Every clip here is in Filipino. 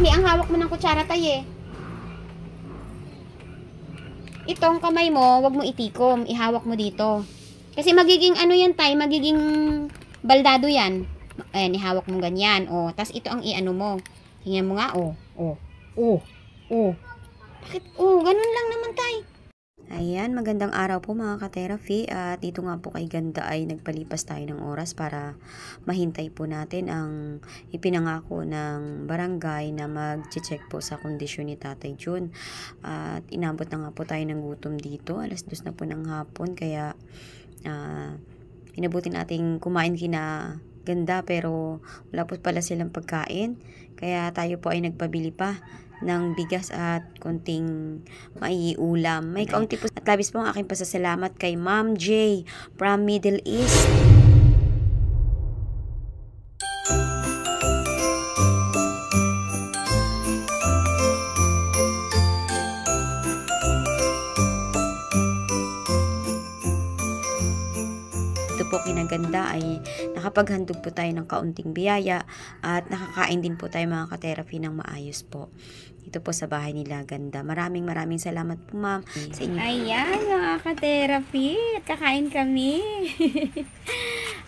Mali ang hawak mo ng kutsara, tay, eh. Itong kamay mo, wag mo itikom. Ihawak mo dito. Kasi magiging ano yan, tay, magiging baldado yan. Ayan, ihawak mo ganyan. O, tas ito ang iano mo. Tingnan mo nga, o. O. O. O. Bakit? O, ganun lang naman, tay. Ayan, magandang araw po mga ka-therapy, at dito nga po kay Ganda ay nagpalipas tayo ng oras para mahintay po natin ang ipinangako ng barangay na mag-check po sa kondisyon ni Tatay Jun. At inabot na nga po tayo ng gutom dito, 2:00 na po ng hapon, kaya inabutin nating kumain kina Ganda pero wala po pala silang pagkain, kaya tayo po ay nagpabili pa ng bigas at konting maiulam. May kaunti po at labis po ang aking pasasalamat kay Ma'am J from Middle East. Po kinaganda ay nakapaghandog po tayo ng kaunting biyaya at nakakain din po tayo mga ka-therapy ng maayos po. Ito po sa bahay nila Ganda. Maraming salamat po ma'am sa inyo. Ayan mga ka-therapy, kakain kami.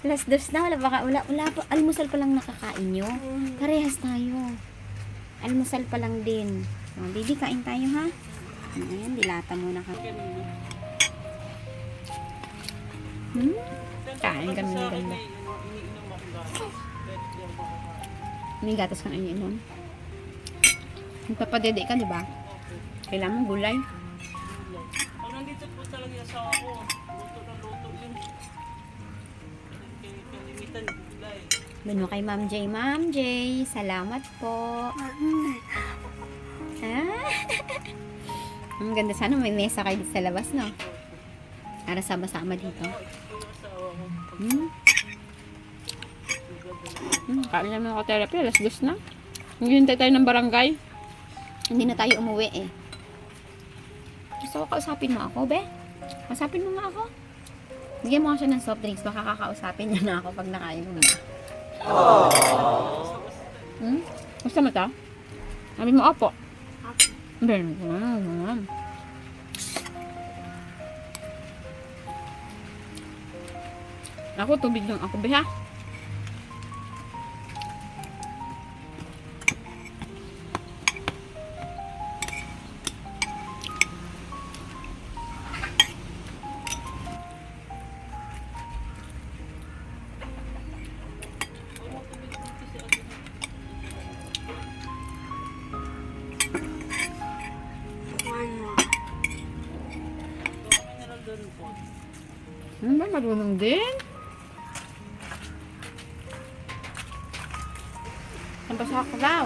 2:00 na, wala pa, almusal pa lang nakakain nyo. Parehas tayo. Almusal pa lang din. So, baby, kain tayo ha. Ayan, dilata muna ka. Kain kami ng Ganda. May gatas kang iniinom. Magpapadede ka, di ba? Kailangan gulay. Pag nandito po talaga sa ako, luto ng luto yun. Kalimitan, gulay. Bano kay Ma'am J. Ma'am J, salamat po. Ang ganda, sana may mesa kayo dito sa labas, no? Para sama-sama dito. Kain naman ako therapy, 2:00 na. Hintay tayo ng barangay. Hindi na tayo umuwi eh. Gusto ko kausapin mo ako, be? Kausapin mo nga ako. Bigyan mo nga siya ng soft drinks, baka kakausapin niya na ako pag nakain mo na. Gusto mo ito? Sabi mo, opo. Ako, tubig lang ako, be, ha? Ano ba, marunong din? Ang basa ko daw.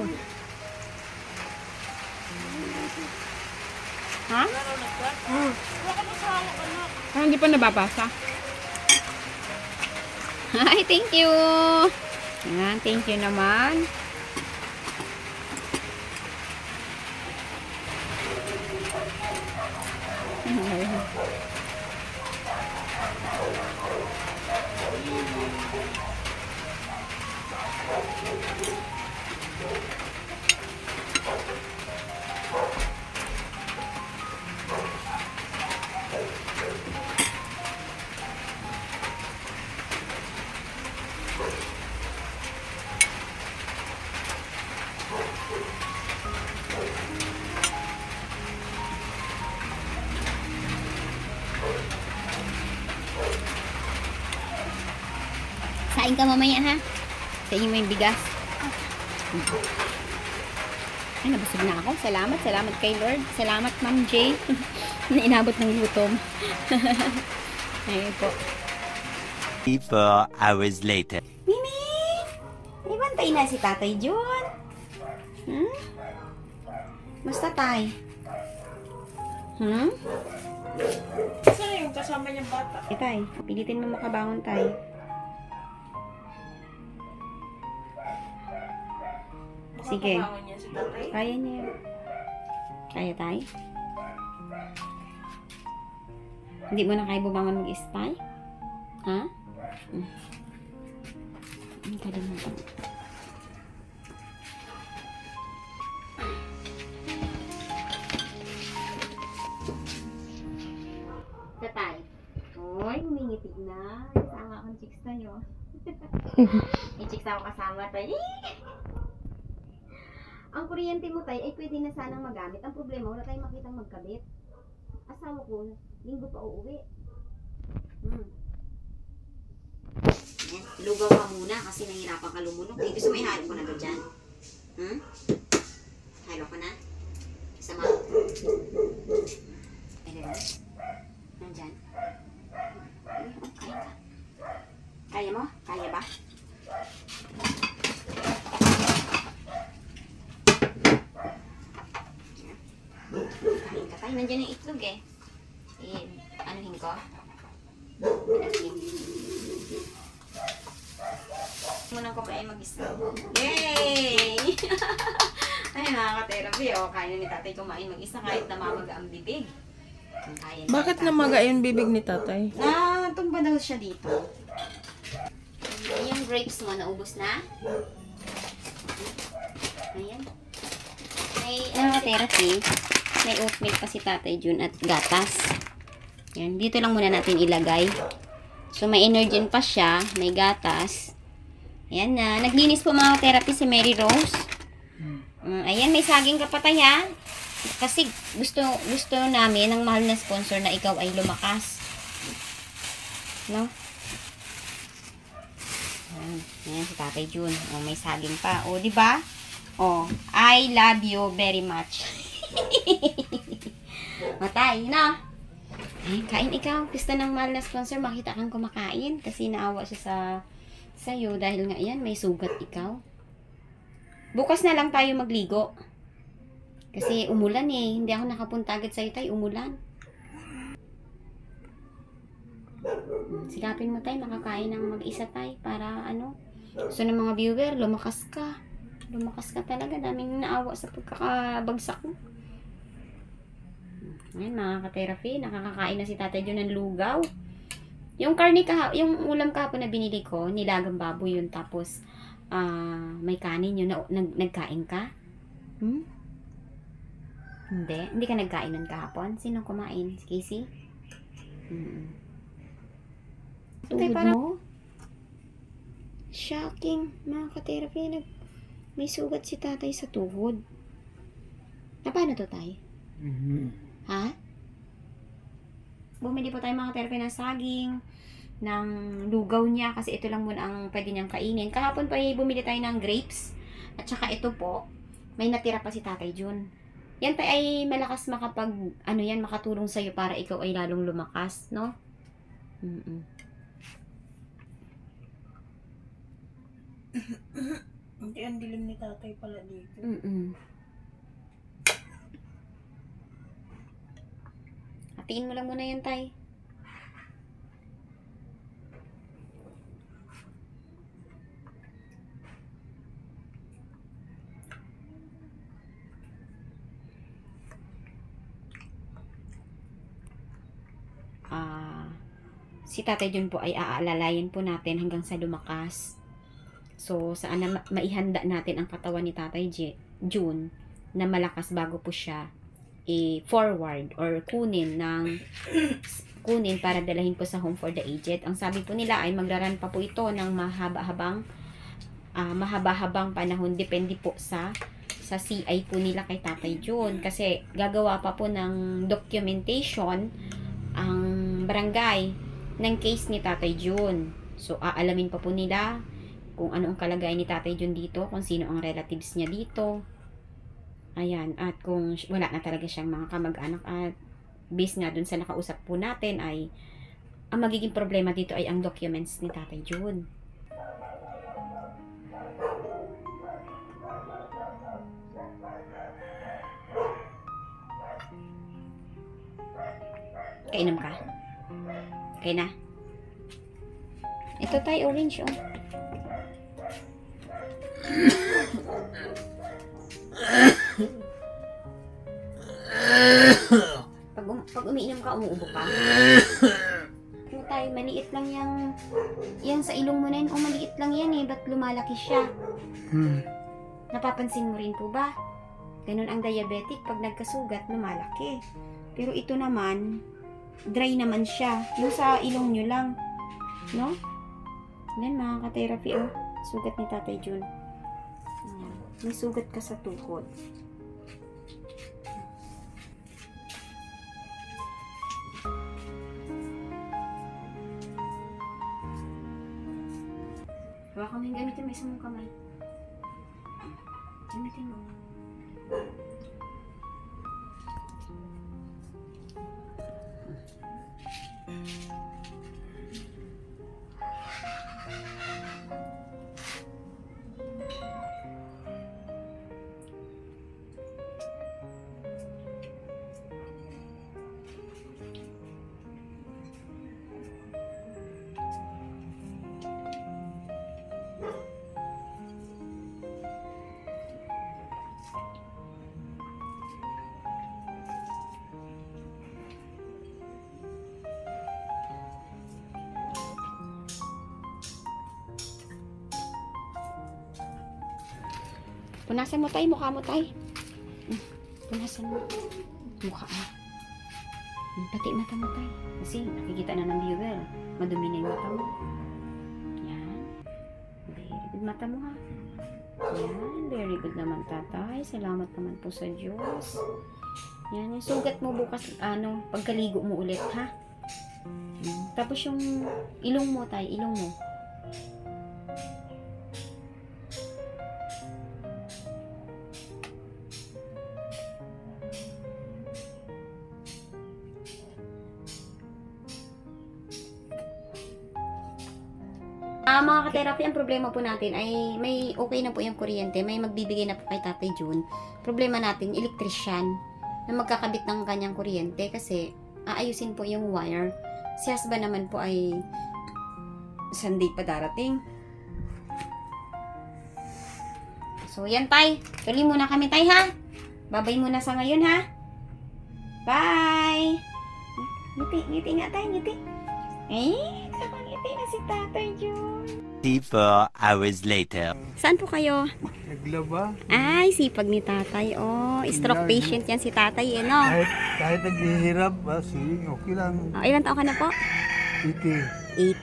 Ha? Ah, hindi pa nababasa. Hi, thank you. Ayan, thank you naman. Sain ka mamaya ha. Sain mo yung bigas. Ay, nabusog na ako. Salamat kay Lord. Salamat Ma'am J. na inabot ng gutom. Ayun po. 4 hours later. Mimi! Ibantay na si Tatay Jun. Basta tay. Saan yung kasama niyang bata? Tay, pilitin mo makabangon tay. Sige. Makabangon niya si tatay? Kaya niya. Kaya tay? Hindi mo na kaya bumangon mag-spy? Ha? Ang kalimutan. sa'yo. I-chicks ako kasama tayo. Ang kuryente mo tayo ay pwede na sanang magamit. Ang problema, wala tayong makitang magkabit. Asawa ko, linggo pa uuwi. Lugaw ka muna kasi nahirapan ka lumunok. Eh, gusto mo ihalo ko na to dyan? Halo ko na? Sama? Nandyan? Kaya ka. Kaya mo? Kaya ba? Kain ka tayo. Nandyan yung itlog eh. Anuhin ko? Munang ko pa ay mag-isa. Yay! Ay, nakaka-therapy. O, kaya ni tatay kumain mag-isa kahit namamaga ang bibig. Kaya Bakit namaga yung bibig ni tatay? tumba daw siya dito. Yung grapes mo, naubos na? Ayan. May therapy. May oatmeal pa si Tatay Jun at gatas. Yan. Dito lang muna natin ilagay. So, may Energen pa siya. May gatas. Ayan na. Naglinis po mga therapy si Mary Rose. Ayan, may saging kapatay ha. Kasi gusto namin ng mahal na sponsor na ikaw ay lumakas. No? Ayan si Tatay Jun. O, may saging pa. O, di ba? O, I love you very much. Matay, no? Ay, kain ikaw. Gusto ng mahal na sponsor, makita kang kumakain. Kasi naawa siya sa'yo dahil nga yan, may sugat ikaw. Bukas na lang tayo magligo. Kasi umulan eh. Hindi ako nakapunta agad sa'yo tayo. Umulan. Sikapin mo tayo, makakain ng mag-isa tayo para ano. So ng mga viewer, lumakas ka. Lumakas ka talaga. Daming naawa sa pagkakabagsak mo. Ayan, mga ka-therapy. Nakakakain na si Tatay Jun ng lugaw. Yung yung ulam kahapon na binili ko, nilagang baboy yun. Tapos, may kanin yun. Nagkain ka? Hindi. Hindi ka nagkain nun kahapon? Sino kumain? Si Casey? Tuhod mo? Shocking. Mga ka-therapy, may sugat si tatay sa tuhod. Na paano to, tay? Ha? Bumili po tayo mga therapy ng saging, ng lugaw niya, kasi ito lang muna ang pwede niyang kainin. Kahapon pa bumili tayo ng grapes, at saka ito po, may natira pa si Tatay Jun. Yan pa ay malakas makatulong sa'yo para ikaw ay lalong lumakas, no? Hindi, ang dilim ni tatay pala dito. Hatiin mo lang muna yan, tay. Si Tatay Jun po ay aalalayan po natin hanggang sa lumakas. So, saan na maihanda natin ang katawan ni Tatay Jun na malakas bago po siya forward or kunin para dalahin po sa Home for the Aged. Ang sabi po nila ay magraran pa po ito ng mahaba-habang panahon. Depende po sa CI po nila kay Tatay Jun. Kasi gagawa pa po ng documentation ang barangay ng case ni Tatay Jun. So, aalamin pa po nila kung ano ang kalagayan ni Tatay Jun dito, kung sino ang relatives niya dito. Ayan, at kung wala na talaga siyang mga kamag-anak, at based nga dun sa nakausap po natin ay ang magiging problema dito ay ang documents ni Tatay Jun. Kainom ka? Okay na? Ito tayo, orange, oh. Pag umiinom ka, umuubo ka. Ano tayo, maliit lang yan sa ilong mo na yun. Maliit lang yan eh. Ba't lumalaki siya? Napapansin mo rin po ba? Ganun ang diabetic. Pag nagkasugat, lumalaki. Pero ito naman, dry naman siya. Yung sa ilong nyo lang. No? Yan mga ka-therapy, oh. Sugat ni Tatay Jun. Ayan. May sugat ka sa tuhod. Hawakan mo yung gamitin mo isang mong kamay. Gamitin mo. Punasan mo, tay. Mukha mo, tay. Punasan mo. Mukha mo. Pati mata mo, tay. Kasi nakikita na ng viewer. Madumi na yung mata mo. Yan. Very good mata mo, ha. Yan. Very good naman, tatay. Salamat naman po sa Diyos. Yan. Yung sugat mo bukas, pagkaligo mo ulit, ha. Tapos yung ilong mo, tay. Ilong mo. Mga ka-therapy, ang problema po natin ay may okay na po yung kuryente, may magbibigay na po kay Tatay Jun. Problema natin, electrician na magkakabit ng kanyang kuryente kasi aayusin po yung wire. Si husband naman po ay Sunday pa darating. So, yan, tay. Tuloy muna kami, tay, ha? Babay muna sa ngayon, ha? Bye! Ngiti nga, tay, ngiti. Kakangiti na si Tatay Jun. 4 hours later. Saan po kayo? Naglaba. Ay, sipag ni Tatay. Oh, stroke patient yan si Tatay, no? Kahit naghihirap, sige, okay lang. Oh, ilan taon ka na po? 80.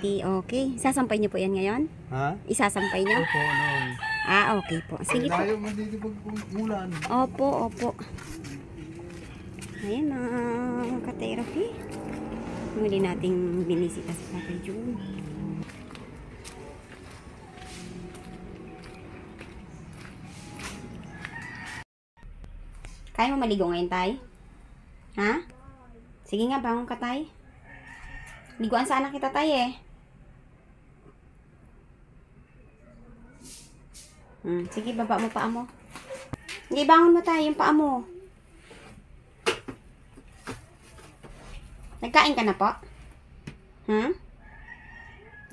80, okay. Isasampay niyo po yan ngayon? Ha? Isasampay niyo? Opo, noon. Okay po. Sige po. Tayo man dito pag umulan. Opo. Ayan, mga ka-therapy. Muli nating binisita sa Tatay Jun. Kaya mo maligo ngayon, tay? Ha? Sige nga, bangon ka, tay. Liguan sana kita, tay, eh. Sige, baba mo paa mo. Hindi, bangon mo, tay, yung paa mo. Nagkain ka na po?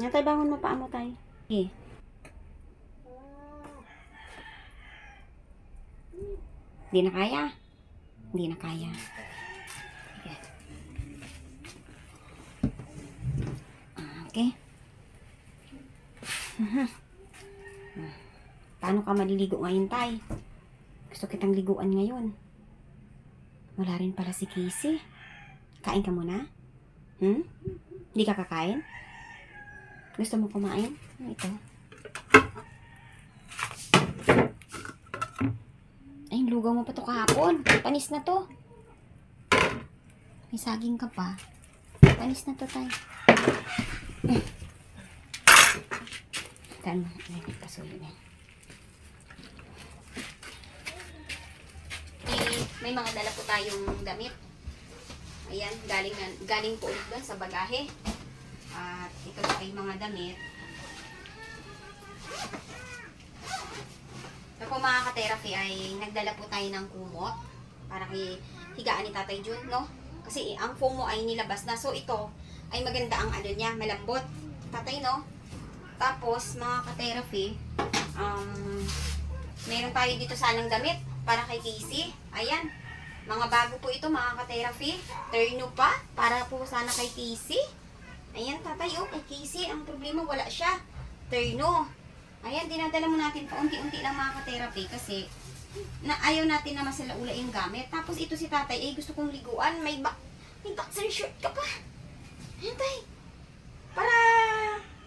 Yan, tay, bangon mo paa mo, tay. Sige. Hindi na kaya. Hindi na kaya. Sige. Okay. Paano ka maliligo ngayon, tay? Gusto kitang liguan ngayon. Wala rin pala si Casey. Kain ka muna? Hindi ka kakain? Gusto mo kumain? Ito. Ay, lugaw mo pa to kahapon. Panis na to. May saging ka pa. Panis na to, tay. Saan mo? Pasulo na. May mga dala po tayong damit. Ayan, galing po ulit doon sa bagahe. At ito po ay mga damit. So po mga ka-therapy ay nagdala po tayo ng kumot para kay higaan ni Tatay Jun, no? Kasi ang foam mo ay nilabas na. So ito ay maganda ang ano niya, malambot. Tatay, no? Tapos mga ka-therapy, meron tayo dito sanang damit para kay Casey. Ayan. Mga bago po ito mga ka-therapy. Terno pa para po sana kay Casey. Ayan, tatay, oh, kay Casey, ang problema wala siya. Terno. Ayan, dinadala mo natin paunti-unti lang mga ka-therapy kasi ayaw natin na masalaula yung gamit. Tapos ito si tatay, gusto kong liguan. May boxer shirt ka pa. Ayan, tay. Para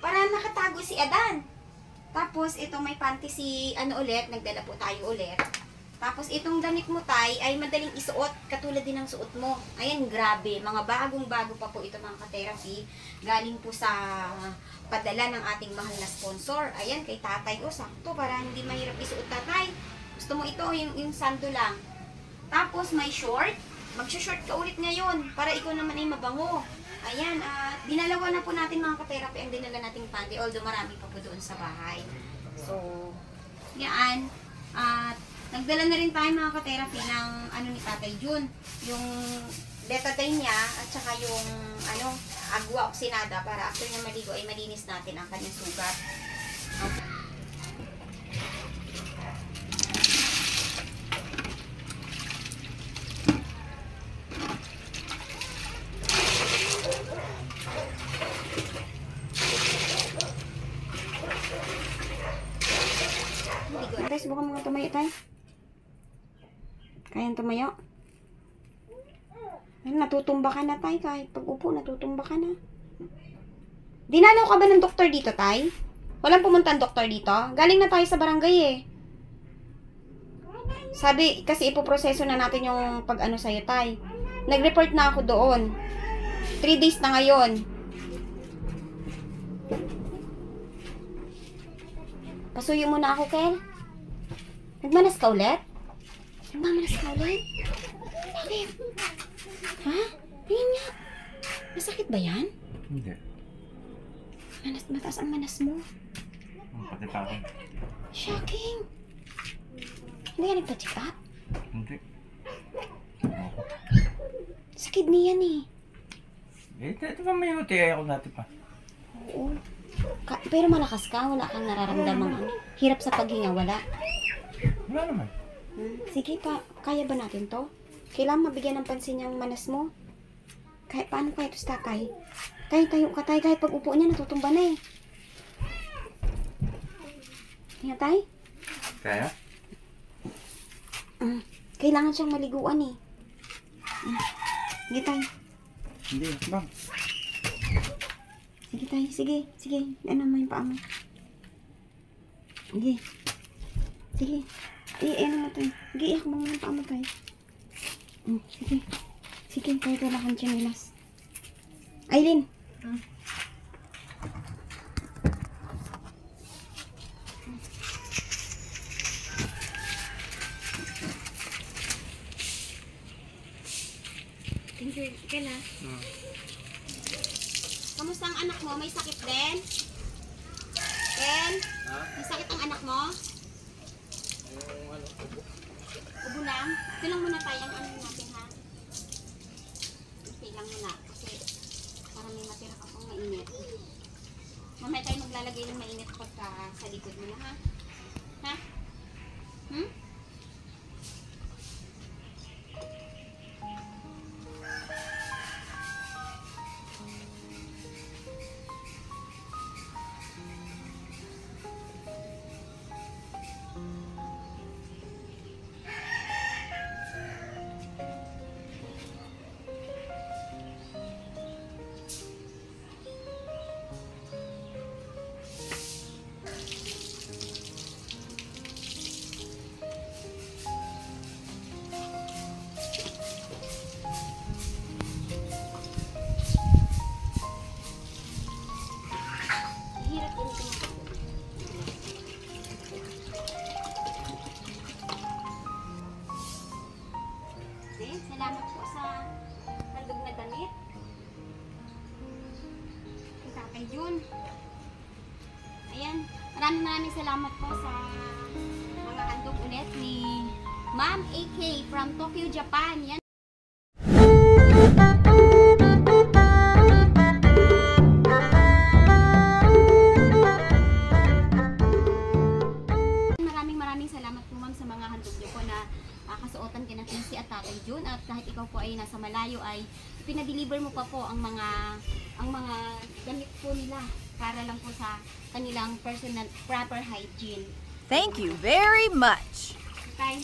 para nakatago si Adan. Tapos, ito may panty si, ano ulit, nagdala po tayo ulit. Tapos, itong damit mo, Tay, ay madaling isuot, katulad din ng suot mo. Ayan, grabe. Mga bagong-bago pa po ito, mga ka-therapy. Galing po sa padala ng ating mahal na sponsor. Ayan, kay Tatay. O, sakto, para hindi mahirap isuot, Tatay. Gusto mo ito, yung sando lang. Tapos, may short. Mag-short ka ulit ngayon, para ikaw naman ay mabango. Ayan, dinalawa na po natin mga ka-therapy ang dinala nating panty, although marami pa po doon sa bahay. So, yan. At nagdala na rin tayo mga ka-therapy ng ano ni Tatay Jun. Yung betadine niya at saka yung agua oxinada para after niya maligo ay malinis natin ang kanyang sugat. Okay. Tay, subukan mga tumayo, Tay. Kayang tumayo? Ay, natutumba ka na, Tay. Kahit pag upo, natutumba ka na. Dinalaw ka ba ng doktor dito, Tay? Walang pumunta ang doktor dito? Galing na tayo sa barangay eh. Sabi, kasi ipoproseso na natin yung pag-ano sa'yo, Tay. Nag-report na ako doon. 3 days na ngayon. Pasuyo muna ako, Kel. Nagmanas ka ulit? Nagmamanas ka ulit? Bakit? Ha? Tingin nga. Masakit ba yan? Hindi. Mataas ang manas mo. Pati pa ako. Shocking. Hindi ka nagpa-check up? Hindi. Sa kidney yan eh. Ito pa may UTI ako dati pa. Oo. Pero malakas ka, wala kang nararamdaman. Hirap sa paghinga, wala. Wala naman. Sige pa, kaya ba natin to? Kailangan mabigyan ng pansin yung manas mo. Kahit paano kaya ito sa Tatay? Tayo ka, Tay. Kahit pag upo niya, natutumba na eh. Tingnan, Tay. Kaya? Kailangan siyang maliguan eh. Sige, Tay. Hindi, bang. Sige, Tay. Sige. Ano mo yung paa mo? Sige. Sige. Ano mo, Tay. Sige, iyak mo yung paa mo, Tay. Sige, kahit wala kang chinelas. Aileen. Thank you. Ken, ha? Kamusta ang anak mo? May sakit din? Ken? May sakit ang anak mo? Ubo lang? Ito lang muna tayo ang ano natin, ha? Okay lang muna. Kasi para may matira ka pang mainit. Mamaya tayo maglalagay ng mainit pagka sa likod mo na, ha? Ha? Hirap din ito. Okay, salamat po sa handog na damit. Kay Tatay Jun. Ayan, maraming salamat po sa mga handog ulit ni Ma'am AK from Tokyo, Japan. Yan. Maraming salamat po, Ma'am, sa mga handog niyo po na kasuotan kina Quincy at Tatay Jun, at kahit ikaw po ay nasa malayo ay pinadeliver mo pa po ang mga damit po nila para lang po sa kanilang personal proper hygiene. Thank you very much. Okay?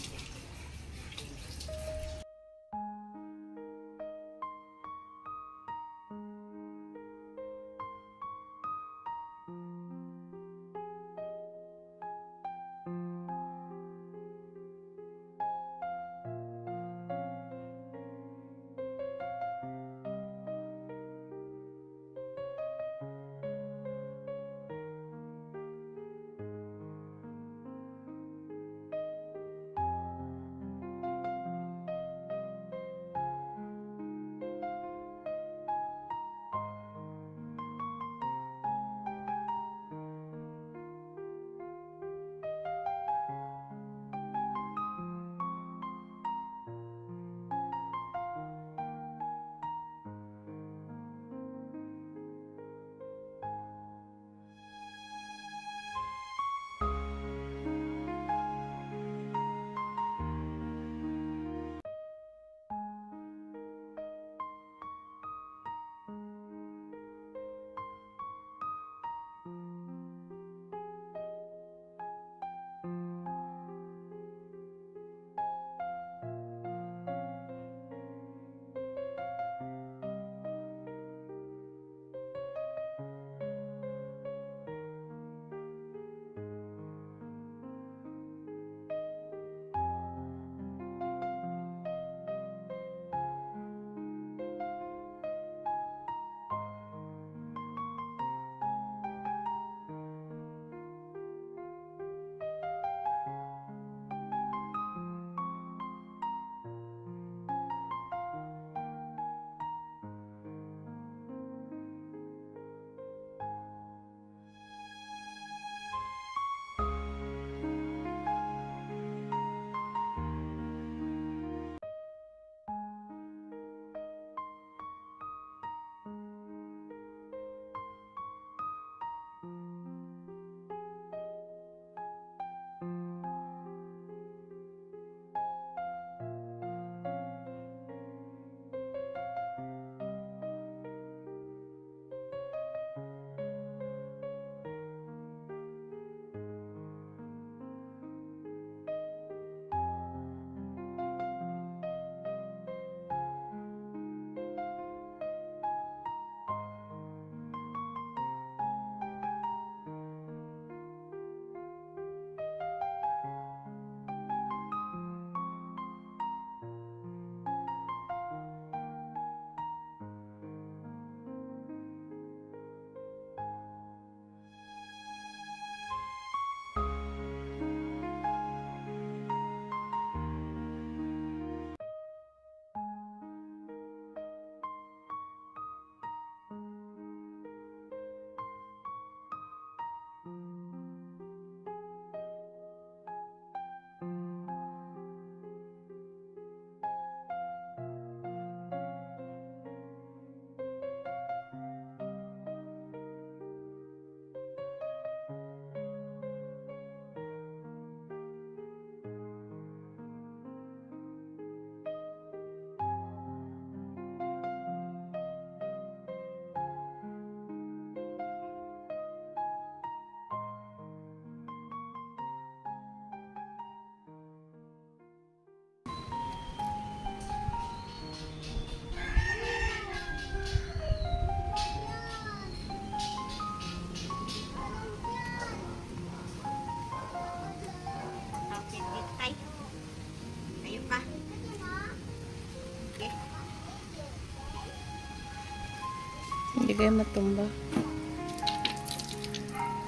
kayo matumba.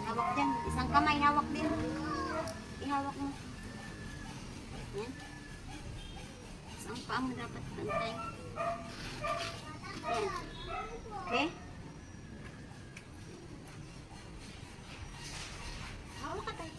Hawak dyan. Isang kamay, hawak din. Ihawak mo. Yan. Isang paa mo dapat pantay. Yan. Okay? Hawak ka tayo.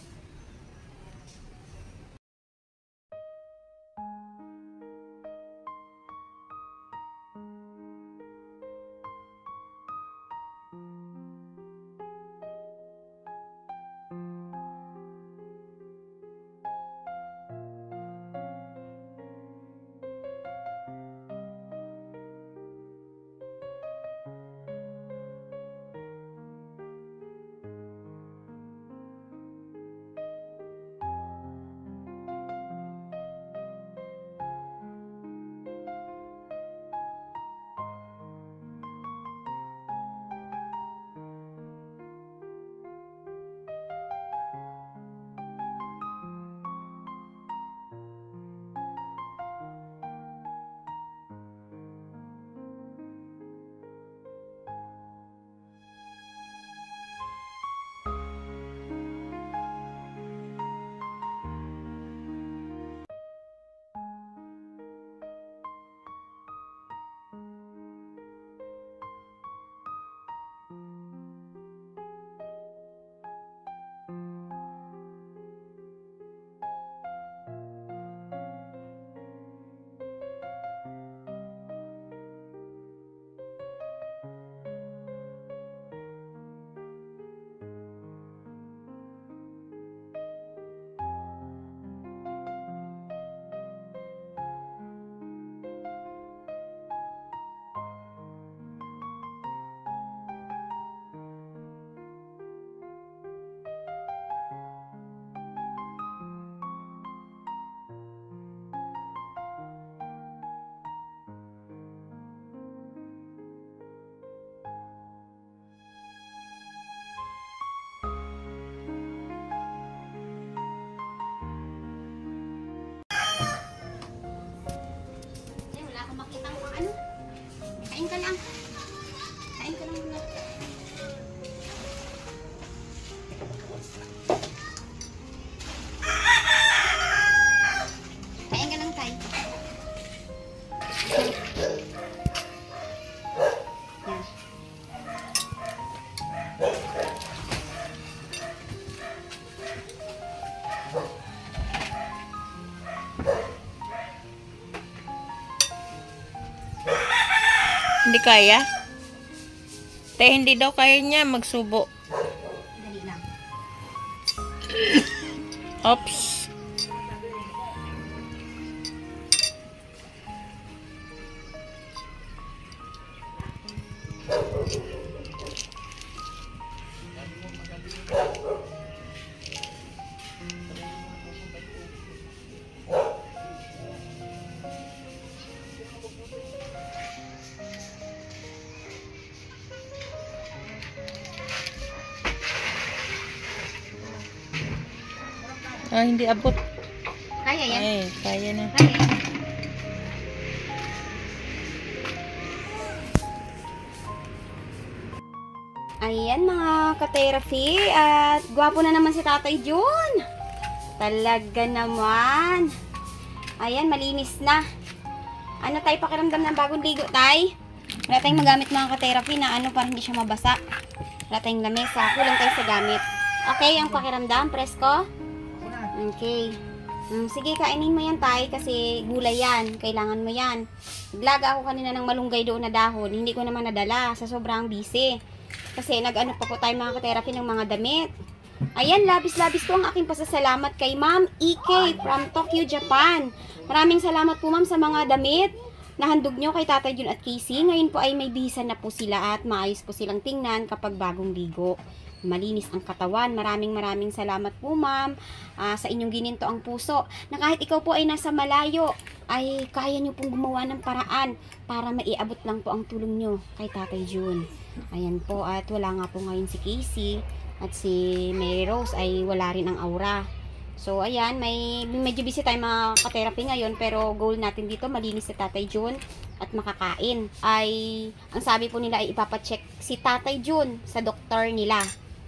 Kain ka lang. Kain ka lang muna. Kain ka lang, Tay. Yan. Hindi kaya? Te, hindi daw kaya niya magsubo. Dali lang. Oops. Ah, hindi abot. Kaya yan. Ay, kaya na. Kaya yan. Ayan mga ka-therapy, at gwapo na naman si Tatay Jun. Talaga naman. Ayan, malinis na. Ano tayo pakiramdam ng bagong ligo, Tay? Wala tayong magamit mga ka-therapy na ano para hindi siya mabasa. Wala tayong lamesa. Kulang tayo sa gamit. Okay, ang pakiramdam, presko? Okay. Sige, kainin mo yan, Tay, kasi gulay yan. Kailangan mo yan. Naglaga ako kanina ng malunggay doon na dahon. Hindi ko naman nadala sa sobrang busy. Kasi nag-ano pa po tayo mga ka-therapy ng mga damit. Ayan, labis-labis po ang aking pasasalamat kay Ma'am EK from Tokyo, Japan. Maraming salamat po, Ma'am, sa mga damit na handog nyo kay Tatay Jun at Casey. Ngayon po ay may bihisan na po sila at maayos po silang tingnan kapag bagong ligo. Malinis ang katawan. Maraming salamat po, Ma'am, sa inyong gininto ang puso. Na kahit ikaw po ay nasa malayo, ay kaya nyo pong gumawa ng paraan para maiabot lang po ang tulong nyo kay Tatay Jun. Ayan po, at wala nga po ngayon si Casey at si Mary Rose ay wala rin ang aura. So, ayan, medyo busy tayo mga ka-therapy ngayon, pero goal natin dito, malinis si Tatay Jun at makakain. Ang sabi po nila ay ipapacheck si Tatay Jun sa doktor nila.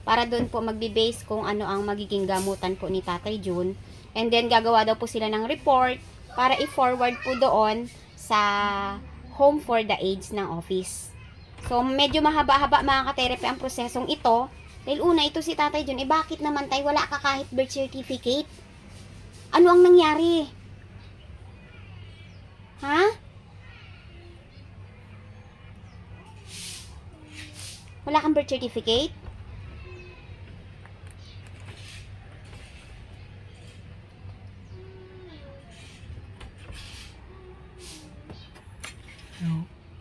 Para doon po magbe-base kung ano ang magiging gamutan po ni Tatay Jun. And then, gagawa daw po sila ng report para i-forward po doon sa Home for the Aged ng office. So, medyo mahaba-haba mga ka-therapy ang prosesong ito. Dahil una, ito si Tatay Jun, bakit naman tayo wala ka kahit birth certificate? Ano ang nangyari? Ha? Wala kang birth certificate?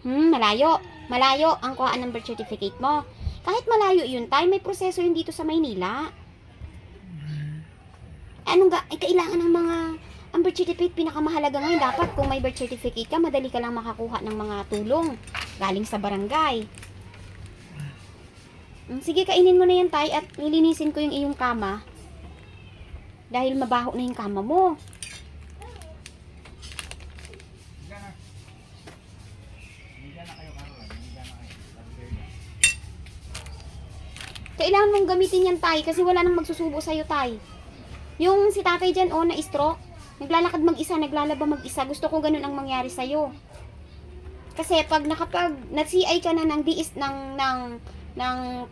Malayo. Malayo ang kuhaan ng birth certificate mo. Kahit malayo yun, tayo may proseso yun dito sa Maynila. Kailangan ng mga, ang birth certificate, pinakamahalaga ngayon, dapat kung may birth certificate ka, madali ka lang makakuha ng mga tulong galing sa barangay. Sige, kainin mo na yan, tay, at lilinisin ko yung iyong kama. Dahil mabaho na yung kama mo. Kailangan mong gamitin yan, tay, kasi wala nang magsusubo sa'yo, tay. Yung si tatay dyan, na-stroke, naglalakad mag-isa, naglalaba mag-isa, gusto ko ganun ang mangyari sa'yo. Kasi pag na-CI ka na ng DIS ng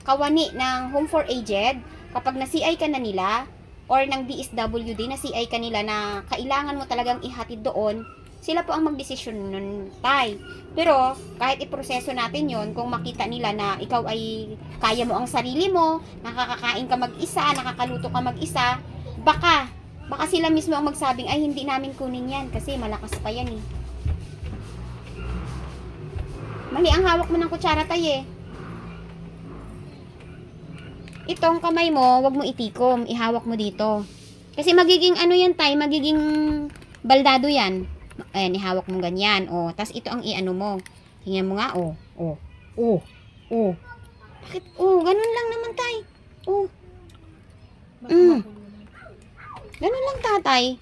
kawani ng Home for Aged, kapag na-CI ka na nila, or ng DSWD, na-CI ka nila na kailangan mo talagang ihatid doon, sila po ang magdesisyon nun, tay. Pero, kahit iproseso natin yon, kung makita nila na ikaw ay kaya mo ang sarili mo, nakakakain ka mag-isa, nakakaluto ka mag-isa, baka sila mismo ang magsabing, ay hindi namin kunin yan, kasi malakas pa yan eh. Mali ang hawak mo ng kutsara, tay eh. Itong kamay mo, wag mo itikom, ihawak mo dito. Kasi magiging ano yan, tay, magiging baldado yan. Ayan, ihawak mo ganyan. Tas ito ang iano mo. Tingnan mo nga, Bakit? Ganun lang naman, tay. Ganun lang, tatay.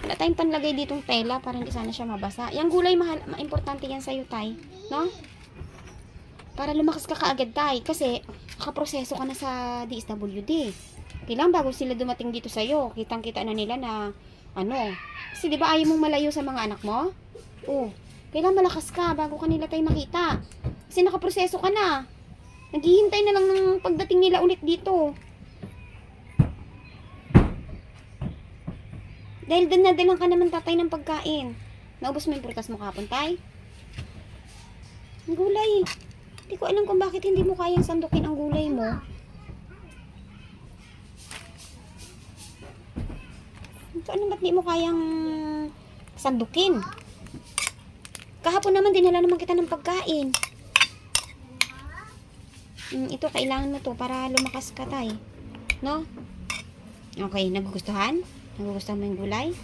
Wala tayong panlagay ditong tela para hindi sana siya mabasa. Yung gulay, importante yan sa'yo, tay. No? Para lumakas ka kaagad, tay. Kasi, nakaproseso ka na sa DSWD. Kailangan bago sila dumating dito sa'yo, kitang-kita na nila na kasi di ba ayaw mong malayo sa mga anak mo? Kailangan malakas ka bago kanila tayo makita. Kasi nakaproseso ka na. Naghihintay na lang ng pagdating nila ulit dito. Dahil nadalang ka naman, tatay, ng pagkain. Naubos mo yung prutas mo kapon, tay? Ang gulay. Hindi ko alam kung bakit hindi mo kayang sandukin ang gulay mo. So, ba't di mo kayang sandukin? Kahapon naman, dinala naman kita ng pagkain. Ito, kailangan mo to para lumakas ka, tay. No? Okay, nagugustuhan? Nagugustuhan mo yung gulay?